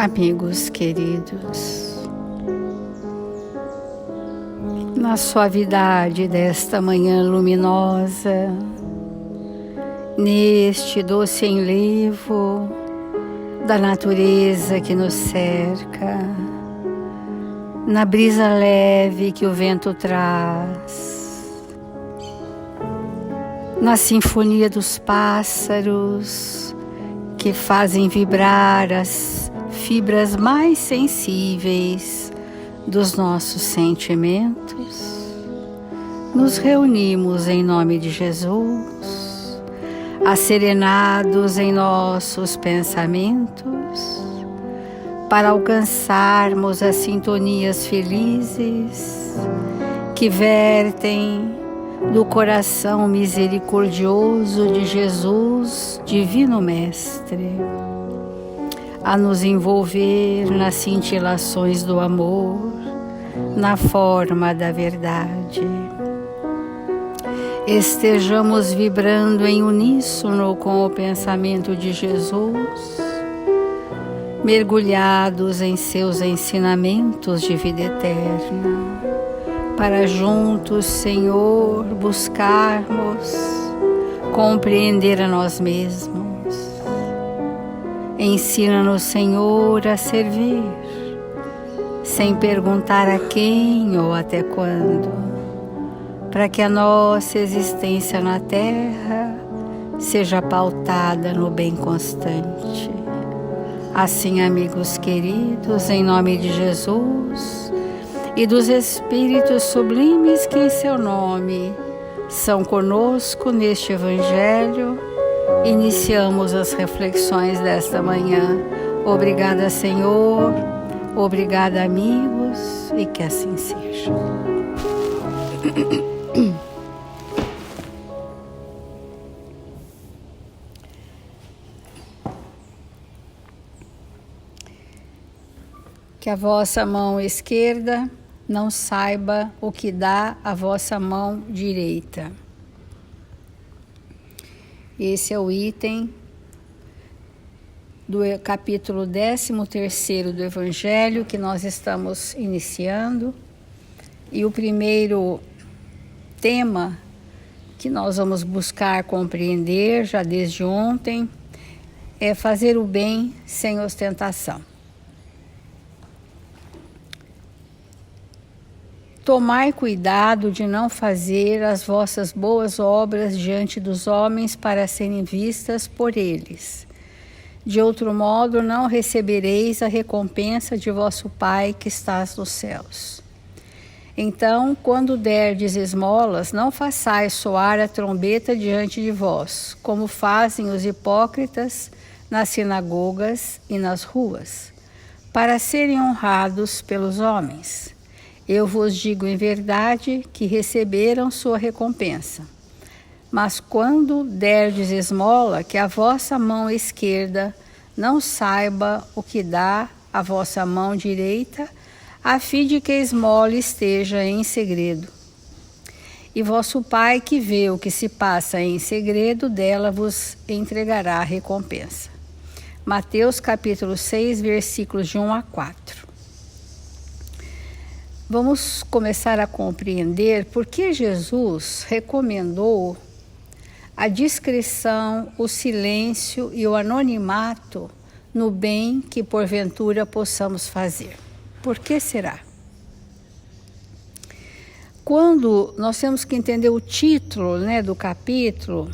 Amigos queridos, na suavidade desta manhã luminosa, neste doce enlevo da natureza que nos cerca, na brisa leve que o vento traz, na sinfonia dos pássaros que fazem vibrar as fibras mais sensíveis dos nossos sentimentos, nos reunimos em nome de Jesus, asserenados em nossos pensamentos, para alcançarmos as sintonias felizes que vertem do coração misericordioso de Jesus, Divino Mestre, a nos envolver nas cintilações do amor, na forma da verdade. Estejamos vibrando em uníssono com o pensamento de Jesus, mergulhados em seus ensinamentos de vida eterna, para juntos, Senhor, buscarmos compreender a nós mesmos. Ensina-nos, Senhor, a servir, sem perguntar a quem ou até quando, para que a nossa existência na Terra seja pautada no bem constante. Assim, amigos queridos, em nome de Jesus e dos Espíritos sublimes que em seu nome são conosco neste Evangelho, iniciamos as reflexões desta manhã. Obrigada, Senhor. Obrigada, amigos, e que assim seja. Que a vossa mão esquerda não saiba o que dá a vossa mão direita. Esse é o item do capítulo 13º do Evangelho que nós estamos iniciando. E o primeiro tema que nós vamos buscar compreender já desde ontem é fazer o bem sem ostentação. Tomai cuidado de não fazer as vossas boas obras diante dos homens para serem vistas por eles. De outro modo, não recebereis a recompensa de vosso Pai que estás nos céus. Então, quando derdes esmolas, não façais soar a trombeta diante de vós, como fazem os hipócritas nas sinagogas e nas ruas, para serem honrados pelos homens. Eu vos digo em verdade que receberam sua recompensa. Mas quando derdes esmola, que a vossa mão esquerda não saiba o que dá a vossa mão direita, a fim de que a esmola esteja em segredo. E vosso Pai que vê o que se passa em segredo, dela vos entregará a recompensa. Mateus capítulo 6, versículos de 1 a 4. Vamos começar a compreender por que Jesus recomendou a discrição, o silêncio e o anonimato no bem que porventura possamos fazer. Por que será? Quando nós temos que entender o título, do capítulo,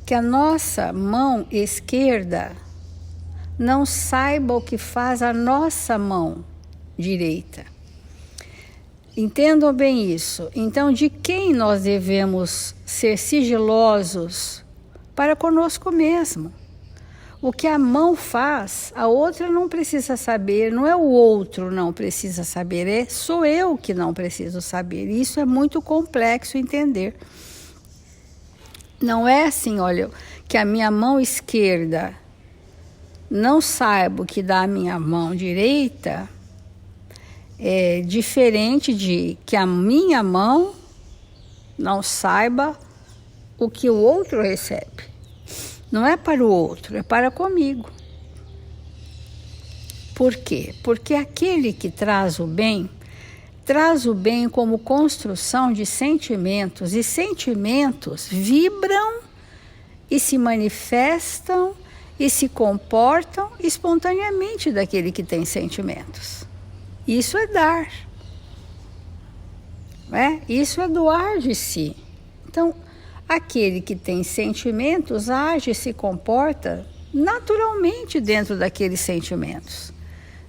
que a nossa mão esquerda não saiba o que faz a nossa mão direita. Entendam bem isso. Então, de quem nós devemos ser sigilosos? Para conosco mesmo. O que a mão faz, a outra não precisa saber, não é o outro não precisa saber, sou eu que não preciso saber. Isso é muito complexo entender. Não é assim, olha, que a minha mão esquerda não saiba o que dá a minha mão direita, é diferente de que a minha mão não saiba o que o outro recebe. Não é para o outro, é para comigo. Por quê? Porque aquele que traz o bem como construção de sentimentos, e sentimentos vibram e se manifestam e se comportam espontaneamente daquele que tem sentimentos. Isso é dar. Isso é doar de si. Então, aquele que tem sentimentos age e se comporta naturalmente dentro daqueles sentimentos,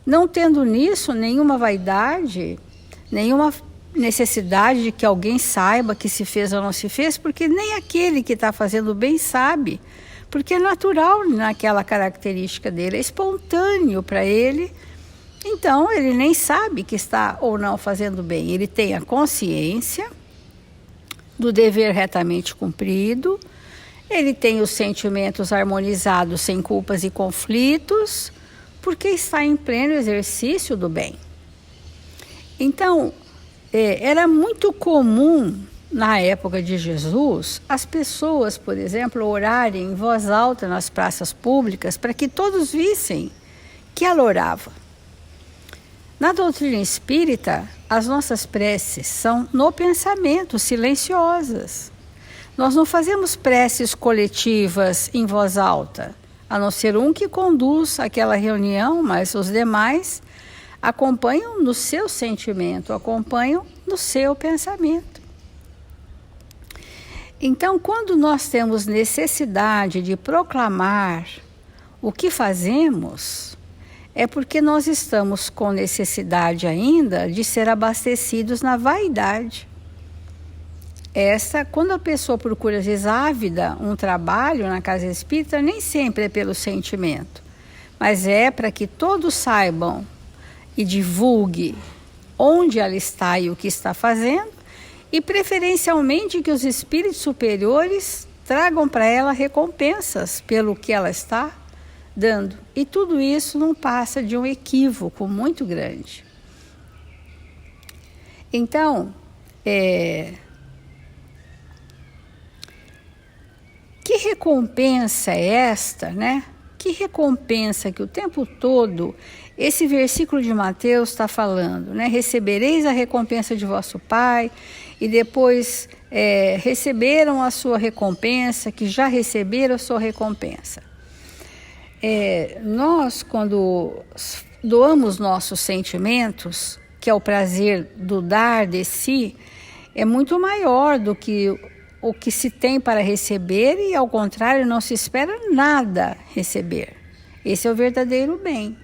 não tendo nisso nenhuma vaidade, nenhuma necessidade de que alguém saiba que se fez ou não se fez, porque nem aquele que está fazendo bem sabe, porque é natural naquela característica dele, é espontâneo para ele. Então, ele nem sabe que está ou não fazendo bem. Ele tem a consciência do dever retamente cumprido, ele tem os sentimentos harmonizados sem culpas e conflitos, porque está em pleno exercício do bem. Então, era muito comum, na época de Jesus, as pessoas, por exemplo, orarem em voz alta nas praças públicas para que todos vissem que ela orava. Na doutrina espírita, as nossas preces são no pensamento, silenciosas. Nós não fazemos preces coletivas em voz alta, a não ser um que conduz aquela reunião, mas os demais acompanham no seu sentimento, acompanham no seu pensamento. Então, quando nós temos necessidade de proclamar o que fazemos, é porque nós estamos com necessidade ainda de ser abastecidos na vaidade. Quando a pessoa procura, às vezes, ávida, um trabalho na casa espírita, nem sempre é pelo sentimento, mas é para que todos saibam e divulgue onde ela está e o que está fazendo, e preferencialmente que os espíritos superiores tragam para ela recompensas pelo que ela está dando. E tudo isso não passa de um equívoco muito grande. Então, que recompensa é esta, né? Que recompensa que o tempo todo esse versículo de Mateus está falando, né? Recebereis a recompensa de vosso Pai, e depois receberam a sua recompensa, que já receberam a sua recompensa. Nós, quando doamos nossos sentimentos, que é o prazer do dar de si, é muito maior do que o que se tem para receber, e ao contrário, não se espera nada receber. Esse é o verdadeiro bem.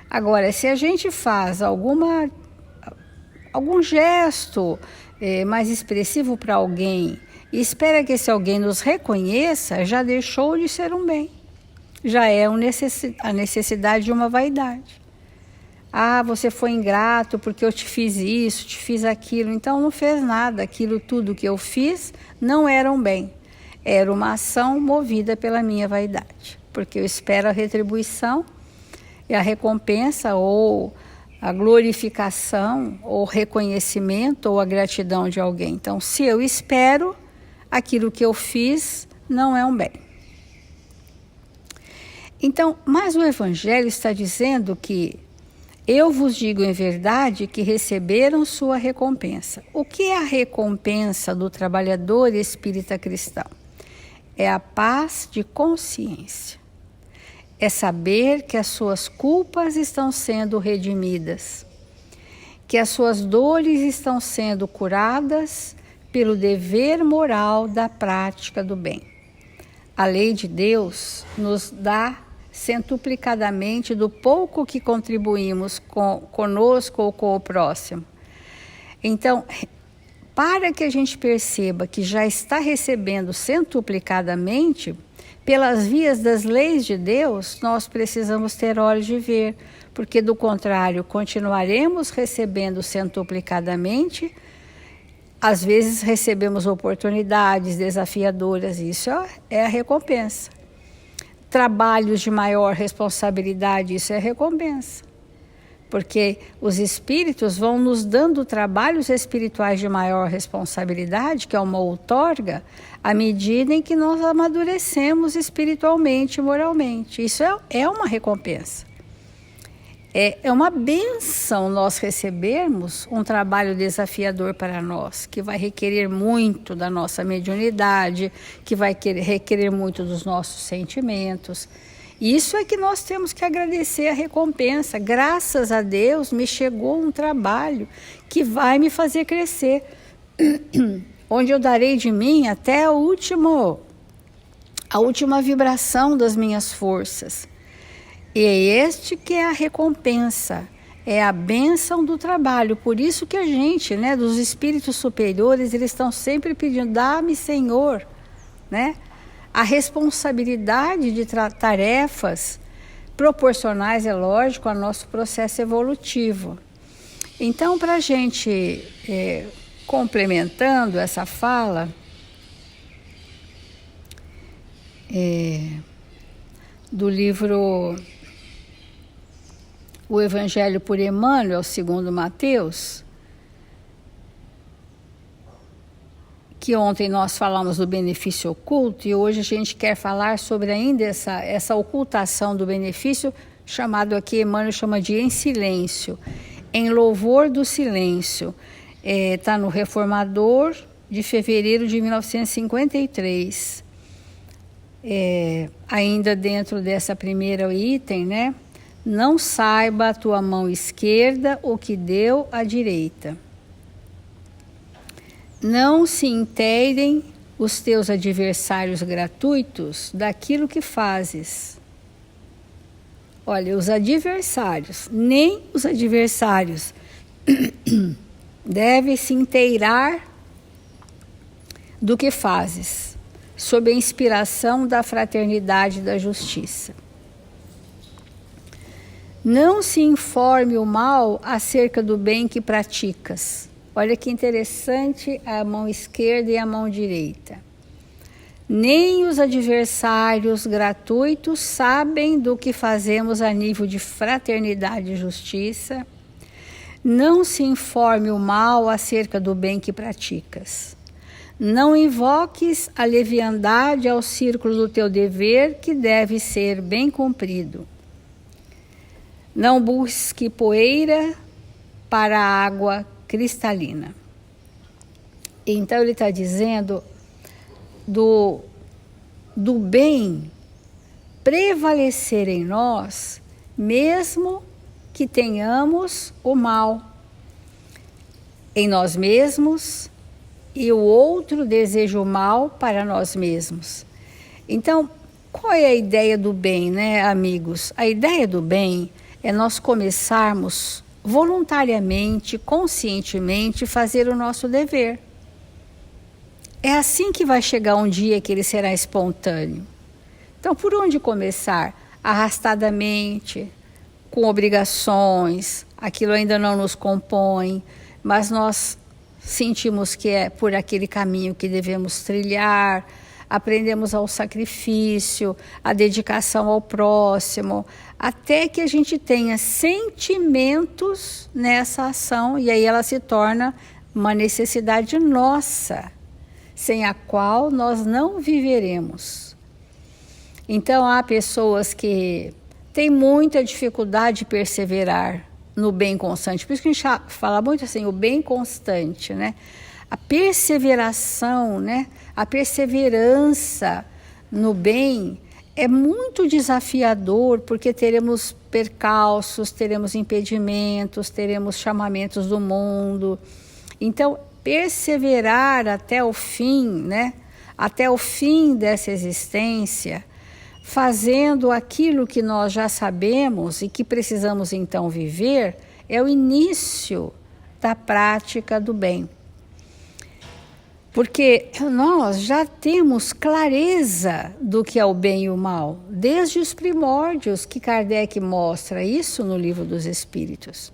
Agora, se a gente faz algum gesto mais expressivo para alguém e espera que esse alguém nos reconheça, já deixou de ser um bem. Já é a necessidade de uma vaidade. Ah, você foi ingrato porque eu te fiz isso, te fiz aquilo. Então não fez nada. Aquilo tudo que eu fiz não era um bem. Era uma ação movida pela minha vaidade. Porque eu espero a retribuição e a recompensa, ou a glorificação, ou reconhecimento, ou a gratidão de alguém. Então, se eu espero, aquilo que eu fiz não é um bem. Então, mas o Evangelho está dizendo que eu vos digo em verdade que receberam sua recompensa. O que é a recompensa do trabalhador espírita cristão? É a paz de consciência. É saber que as suas culpas estão sendo redimidas, que as suas dores estão sendo curadas pelo dever moral da prática do bem. A lei de Deus nos dá centuplicadamente do pouco que contribuímos conosco ou com o próximo. Então, para que a gente perceba que já está recebendo centuplicadamente, pelas vias das leis de Deus, nós precisamos ter olhos de ver, porque do contrário, continuaremos recebendo centuplicadamente. Às vezes recebemos oportunidades desafiadoras, isso é a recompensa. Trabalhos de maior responsabilidade, isso é recompensa. Porque os espíritos vão nos dando trabalhos espirituais de maior responsabilidade, que é uma outorga, à medida em que nós amadurecemos espiritualmente e moralmente. Isso é uma recompensa. É uma bênção nós recebermos um trabalho desafiador para nós, que vai requerer muito da nossa mediunidade, que vai requerer muito dos nossos sentimentos. Isso é que nós temos que agradecer a recompensa. Graças a Deus me chegou um trabalho que vai me fazer crescer, onde eu darei de mim até a última vibração das minhas forças. E é este que é a recompensa, é a bênção do trabalho. Por isso que a gente, né, dos espíritos superiores, eles estão sempre pedindo, dá-me, Senhor, né, a responsabilidade de tarefas proporcionais, é lógico, ao nosso processo evolutivo. Então, para a gente, complementando essa fala, do livro O Evangelho por Emmanuel, segundo Mateus, que ontem nós falamos do benefício oculto e hoje a gente quer falar sobre ainda essa ocultação do benefício, chamado aqui, Emmanuel chama de em silêncio, em louvor do silêncio. Está no Reformador, de fevereiro de 1953. Ainda dentro dessa primeira item, né? Não saiba a tua mão esquerda o que deu a direita. Não se inteirem os teus adversários gratuitos daquilo que fazes. Olha, os adversários, nem os adversários devem se inteirar do que fazes, sob a inspiração da fraternidade e da justiça. Não se informe o mal acerca do bem que praticas. Olha que interessante a mão esquerda e a mão direita. Nem os adversários gratuitos sabem do que fazemos a nível de fraternidade e justiça. Não se informe o mal acerca do bem que praticas. Não invoques a leviandade ao círculo do teu dever, que deve ser bem cumprido. Não busque poeira para a água cristalina. Então ele está dizendo do bem prevalecer em nós, mesmo que tenhamos o mal em nós mesmos e o outro deseja o mal para nós mesmos. Então, qual é a ideia do bem, né, amigos? A ideia do bem é nós começarmos voluntariamente, conscientemente, fazer o nosso dever. É assim que vai chegar um dia que ele será espontâneo. Então, por onde começar? Arrastadamente, com obrigações, aquilo ainda não nos compõe, mas nós sentimos que é por aquele caminho que devemos trilhar, aprendemos ao sacrifício, à dedicação ao próximo, até que a gente tenha sentimentos nessa ação, e aí ela se torna uma necessidade nossa, sem a qual nós não viveremos. Então, há pessoas que têm muita dificuldade de perseverar no bem constante. Por isso que a gente fala muito assim, o bem constante, né? A perseveração, né? A perseverança no bem é muito desafiador, porque teremos percalços, teremos impedimentos, teremos chamamentos do mundo. Então, perseverar até o fim, né? Até o fim dessa existência, fazendo aquilo que nós já sabemos e que precisamos então viver, é o início da prática do bem. Porque nós já temos clareza do que é o bem e o mal, desde os primórdios, que Kardec mostra isso no Livro dos Espíritos.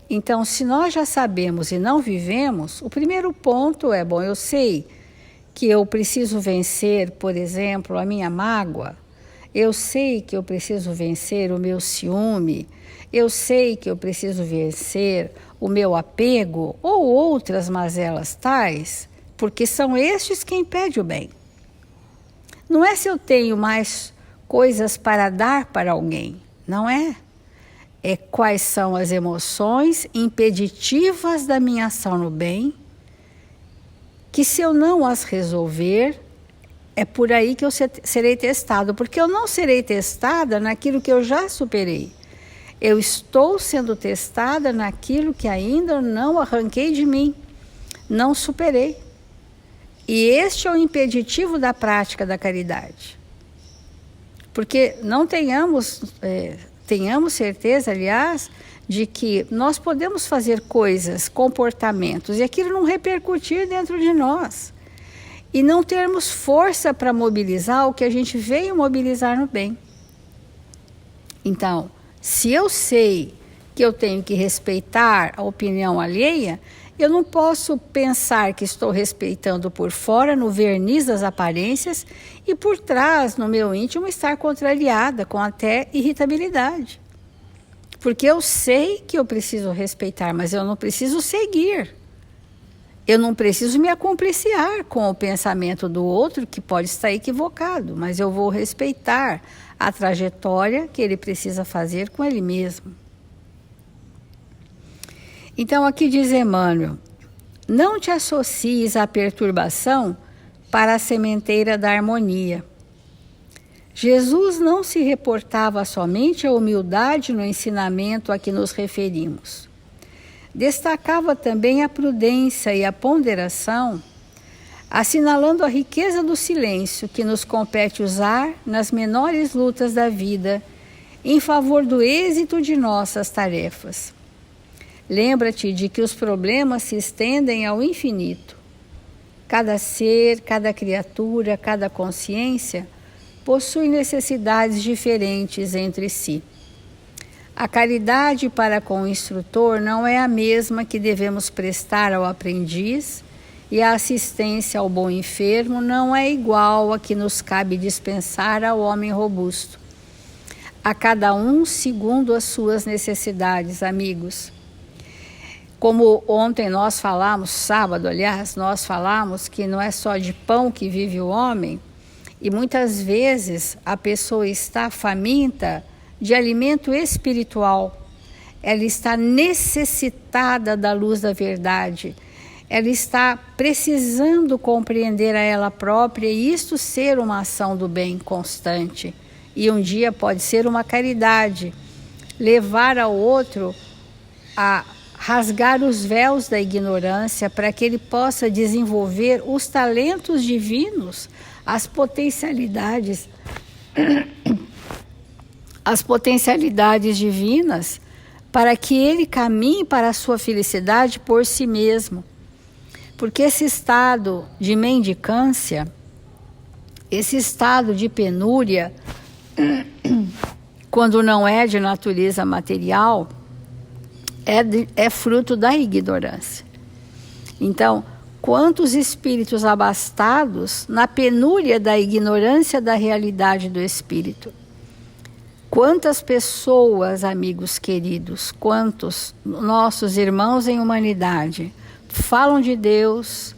Então, se nós já sabemos e não vivemos, o primeiro ponto é, bom, eu sei que eu preciso vencer, por exemplo, a minha mágoa, eu sei que eu preciso vencer o meu ciúme, eu sei que eu preciso vencer o meu apego ou outras mazelas tais, porque são estes que impedem o bem. Não é se eu tenho mais coisas para dar para alguém, não é. quais são as emoções impeditivas da minha ação no bem, que se eu não as resolver, é por aí que eu serei testado, porque eu não serei testada naquilo que eu já superei. Eu estou sendo testada naquilo que ainda não arranquei de mim, não superei. E este é o impeditivo da prática da caridade. Porque não tenhamos certeza, aliás, de que nós podemos fazer coisas, comportamentos, e aquilo não repercutir dentro de nós. E não termos força para mobilizar o que a gente veio mobilizar no bem. Então, se eu sei que eu tenho que respeitar a opinião alheia, eu não posso pensar que estou respeitando por fora, no verniz das aparências, e por trás, no meu íntimo, estar contrariada, com até irritabilidade. Porque eu sei que eu preciso respeitar, mas eu não preciso seguir. Eu não preciso me acompliciar com o pensamento do outro, que pode estar equivocado, mas eu vou respeitar a trajetória que ele precisa fazer com ele mesmo. Então aqui diz Emmanuel: não te associes à perturbação para a sementeira da harmonia. Jesus não se reportava somente à humildade no ensinamento a que nos referimos. Destacava também a prudência e a ponderação, assinalando a riqueza do silêncio que nos compete usar nas menores lutas da vida, em favor do êxito de nossas tarefas. Lembra-te de que os problemas se estendem ao infinito. Cada ser, cada criatura, cada consciência possui necessidades diferentes entre si. A caridade para com o instrutor não é a mesma que devemos prestar ao aprendiz, e a assistência ao bom enfermo não é igual a que nos cabe dispensar ao homem robusto. A cada um segundo as suas necessidades, amigos. Como ontem nós falamos, sábado, aliás, nós falamos que não é só de pão que vive o homem, e muitas vezes a pessoa está faminta de alimento espiritual. Ela está necessitada da luz da verdade. Ela está precisando compreender a ela própria e isto ser uma ação do bem constante. E um dia pode ser uma caridade, levar ao outro a rasgar os véus da ignorância para que ele possa desenvolver os talentos divinos, as potencialidades divinas, para que ele caminhe para a sua felicidade por si mesmo. Porque esse estado de mendicância, esse estado de penúria, quando não é de natureza material, é fruto da ignorância. Então, quantos espíritos abastados na penúria da ignorância da realidade do espírito? Quantas pessoas, amigos queridos, quantos nossos irmãos em humanidade falam de Deus,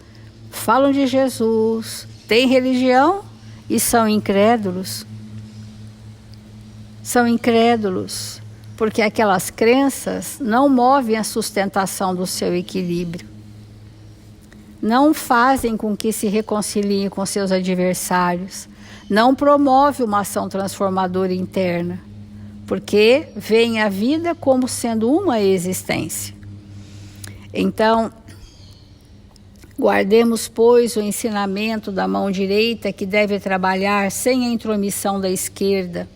falam de Jesus, têm religião e são incrédulos? São incrédulos, porque aquelas crenças não movem a sustentação do seu equilíbrio. Não fazem com que se reconciliem com seus adversários. Não promove uma ação transformadora interna, porque veem a vida como sendo uma existência. Então, guardemos, pois, o ensinamento da mão direita que deve trabalhar sem a intromissão da esquerda,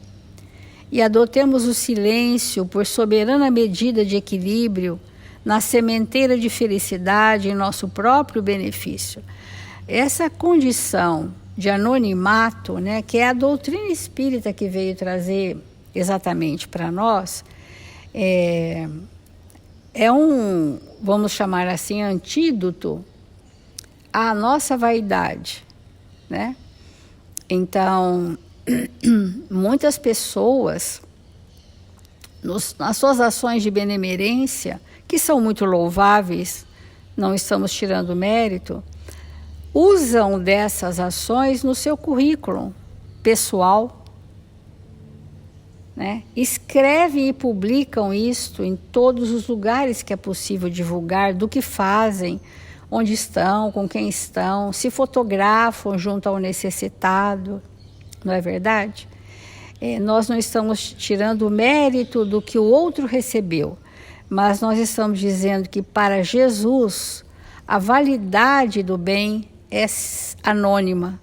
e adotemos o silêncio por soberana medida de equilíbrio na sementeira de felicidade em nosso próprio benefício. Essa condição de anonimato, né, que é a doutrina espírita que veio trazer exatamente para nós, é um, vamos chamar assim, antídoto à nossa vaidade, né? Então, muitas pessoas, nas suas ações de benemerência, que são muito louváveis, não estamos tirando mérito, usam dessas ações no seu currículo pessoal, né? Escrevem e publicam isto em todos os lugares que é possível divulgar do que fazem, onde estão, com quem estão, se fotografam junto ao necessitado, não é verdade? Nós não estamos tirando o mérito do que o outro recebeu, mas nós estamos dizendo que para Jesus a validade do bem é anônima,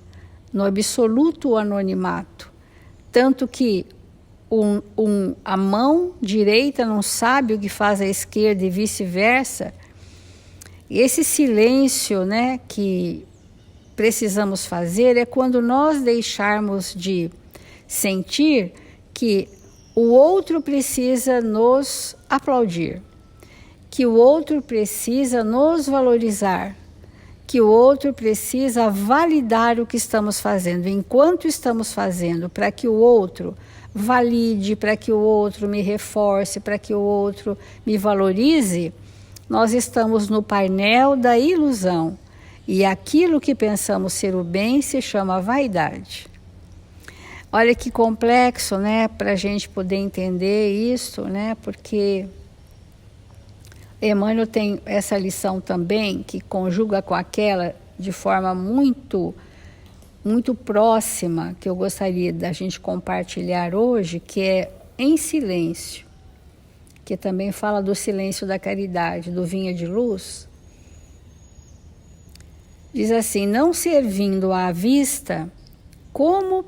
no absoluto anonimato, tanto que a mão direita não sabe o que faz a esquerda e vice-versa. Esse silêncio, né, que precisamos fazer é quando nós deixarmos de sentir que o outro precisa nos aplaudir, que o outro precisa nos valorizar, que o outro precisa validar o que estamos fazendo. Enquanto estamos fazendo para que o outro valide, para que o outro me reforce, para que o outro me valorize, nós estamos no painel da ilusão. E aquilo que pensamos ser o bem se chama vaidade. Olha que complexo, né, para a gente poder entender isso, né, porque Emmanuel tem essa lição também, que conjuga com aquela de forma muito próxima, que eu gostaria da gente compartilhar hoje, que é em silêncio, que também fala do silêncio da caridade, do vinho de luz. Diz assim: não servindo à vista como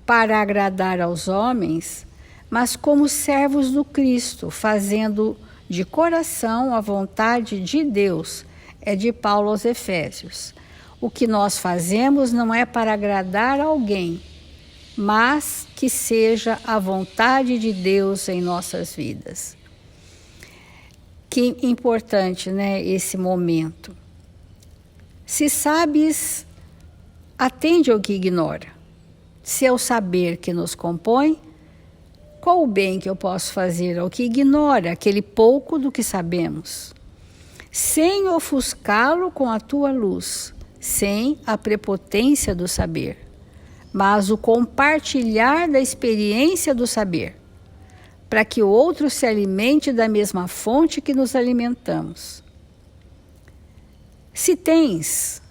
para agradar aos homens, mas como servos do Cristo, fazendo de coração a vontade de Deus. É de Paulo aos Efésios. O que nós fazemos não é para agradar alguém, mas que seja a vontade de Deus em nossas vidas. Que importante, né, esse momento. Se sabes, atende ao que ignora. Se é o saber que nos compõe, qual o bem que eu posso fazer ao que ignora aquele pouco do que sabemos? Sem ofuscá-lo com a tua luz, sem a prepotência do saber, mas o compartilhar da experiência do saber, para que o outro se alimente da mesma fonte que nos alimentamos. Se tens,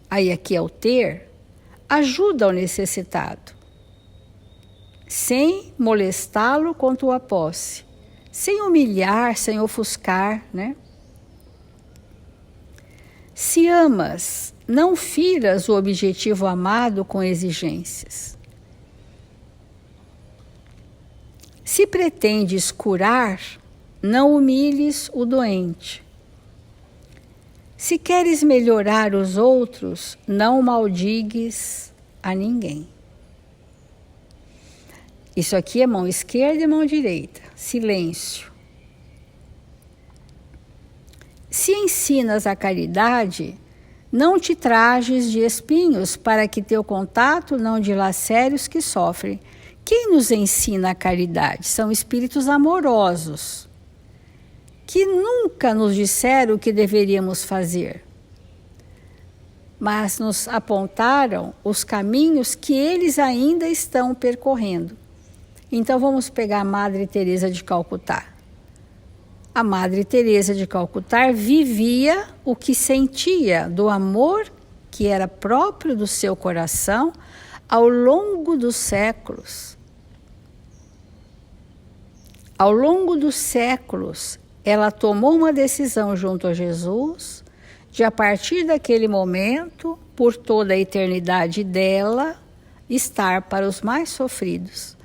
aí aqui é o ter, ajuda ao necessitado, sem molestá-lo com tua posse, sem humilhar, sem ofuscar, né? Se amas, não firas o objetivo amado com exigências. Se pretendes curar, não humilhes o doente. Se queres melhorar os outros, não maldigues a ninguém. Isso aqui é mão esquerda e mão direita. Silêncio. Se ensinas a caridade, não te trajes de espinhos, para que teu contato não dilacere os que sofrem. Quem nos ensina a caridade? São espíritos amorosos, que nunca nos disseram o que deveríamos fazer, mas nos apontaram os caminhos que eles ainda estão percorrendo. Então vamos pegar a Madre Teresa de Calcutá. A Madre Teresa de Calcutá vivia o que sentia do amor que era próprio do seu coração ao longo dos séculos. Ao longo dos séculos, ela tomou uma decisão junto a Jesus de, a partir daquele momento, por toda a eternidade dela, estar para os mais sofridos.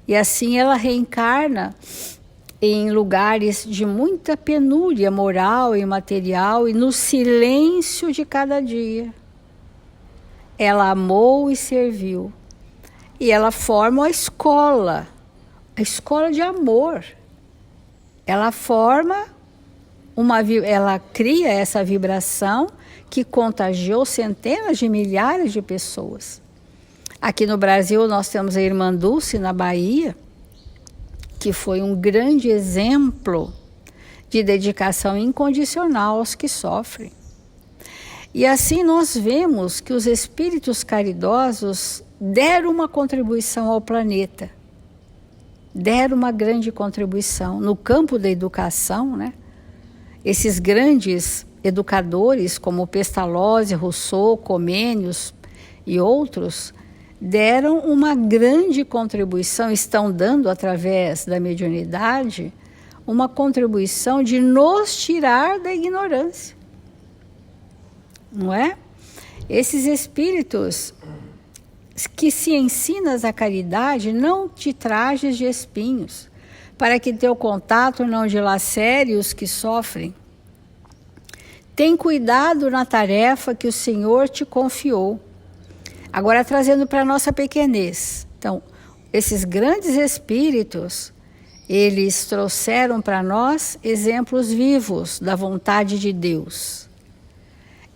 E assim ela reencarna em lugares de muita penúria moral e material e no silêncio de cada dia. Ela amou e serviu. E ela forma a escola de amor. Ela forma ela cria essa vibração que contagiou centenas de milhares de pessoas. Aqui no Brasil nós temos a Irmã Dulce, na Bahia, que foi um grande exemplo de dedicação incondicional aos que sofrem. E assim nós vemos que os espíritos caridosos deram uma contribuição ao planeta. deram uma grande contribuição. No campo da educação, né? Esses grandes educadores, como Pestalozzi, Rousseau, Comênios e outros, deram uma grande contribuição, estão dando através da mediunidade, uma contribuição de nos tirar da ignorância. Não é? Esses espíritos que se ensinas a caridade, não te trajes de espinhos, para que teu contato não dilacere os que sofrem. Tem cuidado na tarefa que o Senhor te confiou. Agora, trazendo para a nossa pequenez. Então, esses grandes espíritos, eles trouxeram para nós exemplos vivos da vontade de Deus.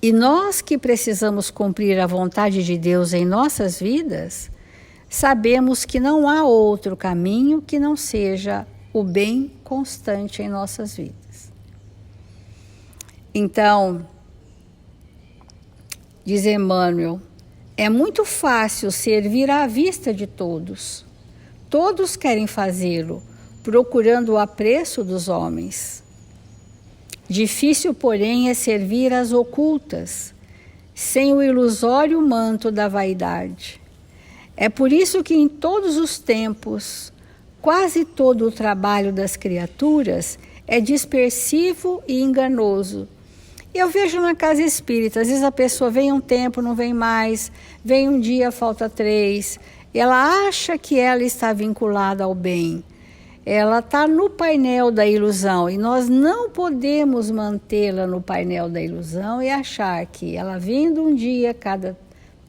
E nós que precisamos cumprir a vontade de Deus em nossas vidas, sabemos que não há outro caminho que não seja o bem constante em nossas vidas. Então, diz Emmanuel, é muito fácil servir à vista de todos. Todos querem fazê-lo, procurando o apreço dos homens. Difícil, porém, é servir às ocultas, sem o ilusório manto da vaidade. É por isso que em todos os tempos, quase todo o trabalho das criaturas é dispersivo e enganoso. E eu vejo na casa espírita, às vezes a pessoa vem um tempo, não vem mais, vem um dia, falta 3, ela acha que ela está vinculada ao bem. Ela está no painel da ilusão e nós não podemos mantê-la no painel da ilusão e achar que ela vindo um dia, cada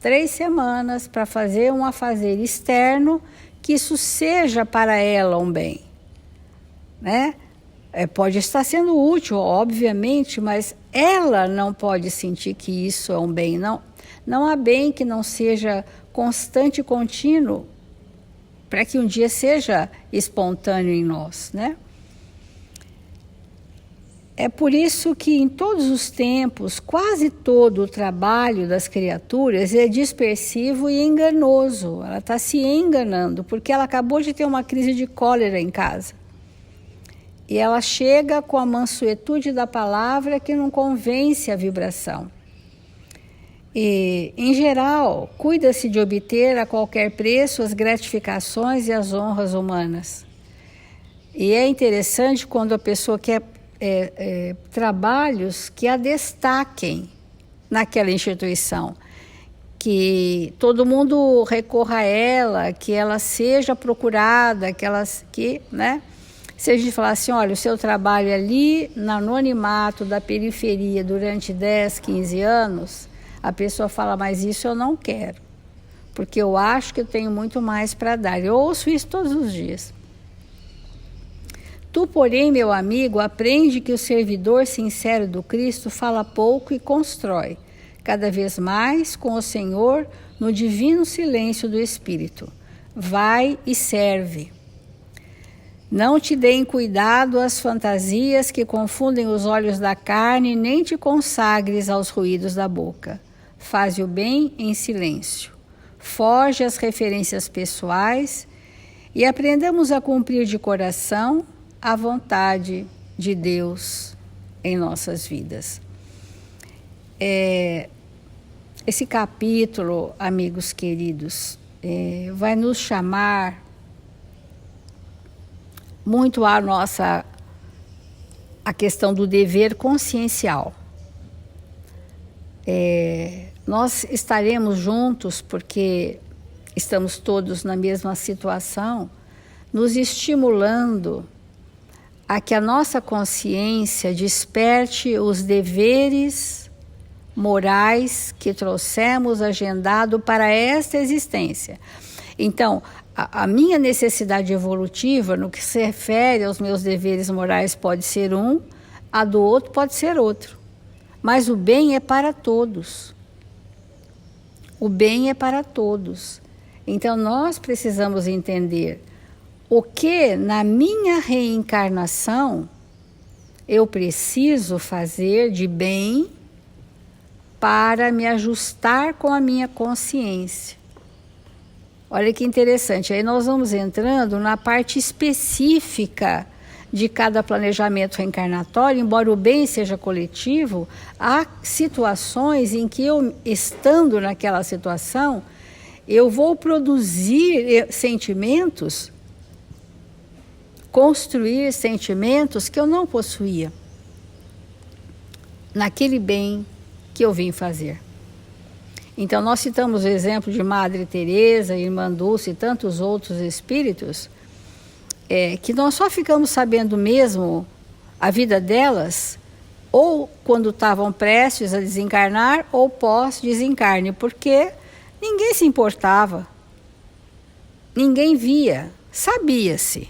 3 semanas, para fazer um afazer externo, que isso seja para ela um bem, né? Pode estar sendo útil, obviamente, mas ela não pode sentir que isso é um bem. Não há bem que não seja constante e contínuo, para que um dia seja espontâneo em nós, né? É por isso que em todos os tempos, quase todo o trabalho das criaturas é dispersivo e enganoso. Ela está se enganando, porque ela acabou de ter uma crise de cólera em casa. E ela chega com a mansuetude da palavra que não convence a vibração. E, em geral, cuida-se de obter a qualquer preço as gratificações e as honras humanas. E é interessante quando a pessoa quer trabalhos que a destaquem naquela instituição, que todo mundo recorra a ela, que ela seja procurada, né? Seja de falar assim, olha, o seu trabalho ali no anonimato da periferia durante 10, 15 anos, a pessoa fala, mas isso eu não quero, porque eu acho que eu tenho muito mais para dar. Eu ouço isso todos os dias. Tu, porém, meu amigo, aprende que o servidor sincero do Cristo fala pouco e constrói, cada vez mais com o Senhor no divino silêncio do Espírito. Vai e serve. Não te deem cuidado às fantasias que confundem os olhos da carne, nem te consagres aos ruídos da boca. Faze o bem em silêncio. Foge às referências pessoais e aprendamos a cumprir de coração a vontade de Deus em nossas vidas. Esse capítulo, amigos queridos, vai nos chamar muito a questão do dever consciencial. Nós estaremos juntos porque estamos todos na mesma situação, nos estimulando a que a nossa consciência desperte os deveres morais que trouxemos agendado para esta existência. Então, a minha necessidade evolutiva, no que se refere aos meus deveres morais, pode ser um, a do outro pode ser outro. Mas o bem é para todos. O bem é para todos. Então, nós precisamos entender o que, na minha reencarnação, eu preciso fazer de bem para me ajustar com a minha consciência. Olha que interessante, aí nós vamos entrando na parte específica de cada planejamento reencarnatório. Embora o bem seja coletivo, há situações em que eu, estando naquela situação, eu vou produzir sentimentos, construir sentimentos que eu não possuía naquele bem que eu vim fazer. Então nós citamos o exemplo de Madre Teresa, Irmã Dulce e tantos outros espíritos, que nós só ficamos sabendo mesmo a vida delas ou quando estavam prestes a desencarnar ou pós-desencarne, porque ninguém se importava, ninguém via, sabia-se,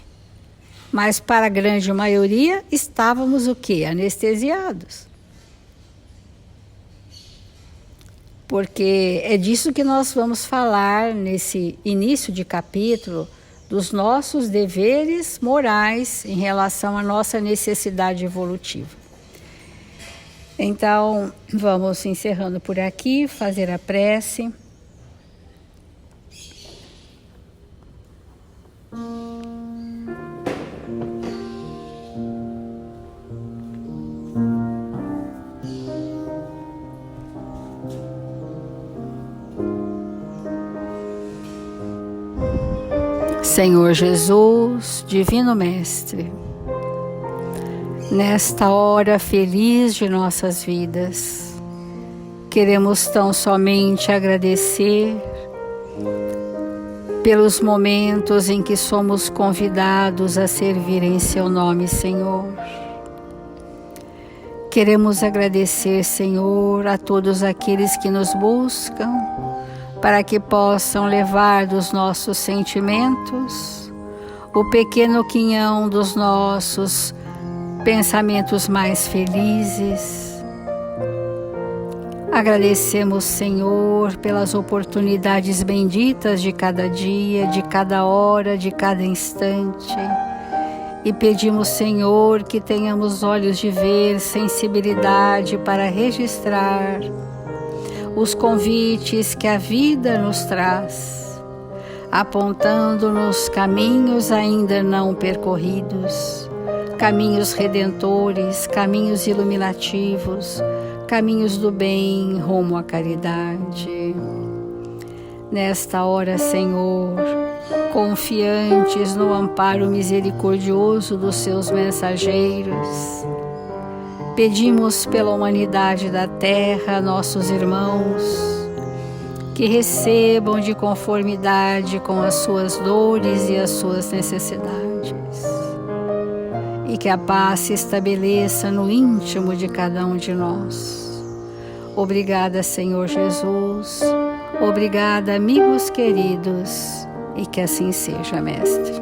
mas para a grande maioria estávamos o quê? Anestesiados. Porque é disso que nós vamos falar nesse início de capítulo, dos nossos deveres morais em relação à nossa necessidade evolutiva. Então, vamos encerrando por aqui, fazer a prece. Senhor Jesus, Divino Mestre, nesta hora feliz de nossas vidas, queremos tão somente agradecer pelos momentos em que somos convidados a servir em Seu nome, Senhor. Queremos agradecer, Senhor, a todos aqueles que nos buscam, para que possam levar dos nossos sentimentos o pequeno quinhão dos nossos pensamentos mais felizes. Agradecemos, Senhor, pelas oportunidades benditas de cada dia, de cada hora, de cada instante. E pedimos, Senhor, que tenhamos olhos de ver, sensibilidade para registrar os convites que a vida nos traz, apontando-nos caminhos ainda não percorridos, caminhos redentores, caminhos iluminativos, caminhos do bem rumo à caridade. Nesta hora, Senhor, confiantes no amparo misericordioso dos Seus mensageiros, pedimos pela humanidade da Terra, nossos irmãos, que recebam de conformidade com as suas dores e as suas necessidades, e que a paz se estabeleça no íntimo de cada um de nós. Obrigada, Senhor Jesus, obrigada, amigos queridos, e que assim seja, Mestre.